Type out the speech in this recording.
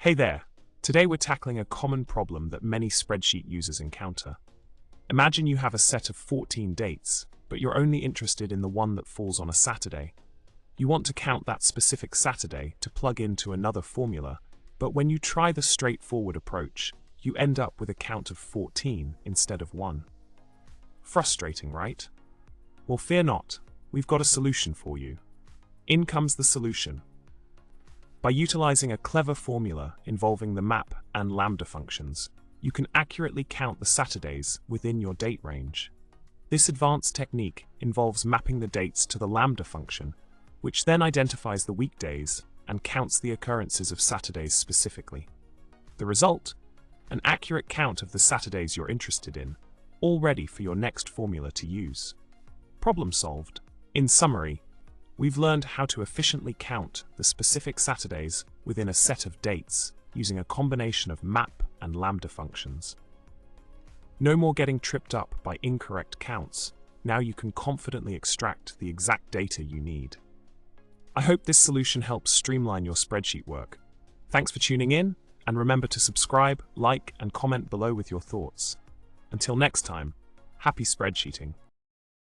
Hey there! Today we're tackling a common problem that many spreadsheet users encounter. Imagine you have a set of 14 dates, but you're only interested in the one that falls on a Saturday. You want to count that specific Saturday to plug into another formula, but when you try the straightforward approach, you end up with a count of 14 instead of 1. Frustrating, right? Well, fear not, we've got a solution for you. In comes the solution. By utilizing a clever formula involving the map and lambda functions, you can accurately count the Saturdays within your date range. This advanced technique involves mapping the dates to the lambda function, which then identifies the weekdays and counts the occurrences of Saturdays specifically. The result? An accurate count of the Saturdays you're interested in, all ready for your next formula to use. Problem solved. In summary, we've learned how to efficiently count the specific Saturdays within a set of dates using a combination of map and lambda functions. No more getting tripped up by incorrect counts. Now you can confidently extract the exact data you need. I hope this solution helps streamline your spreadsheet work. Thanks for tuning in, and remember to subscribe, like, and comment below with your thoughts. Until next time, happy spreadsheeting.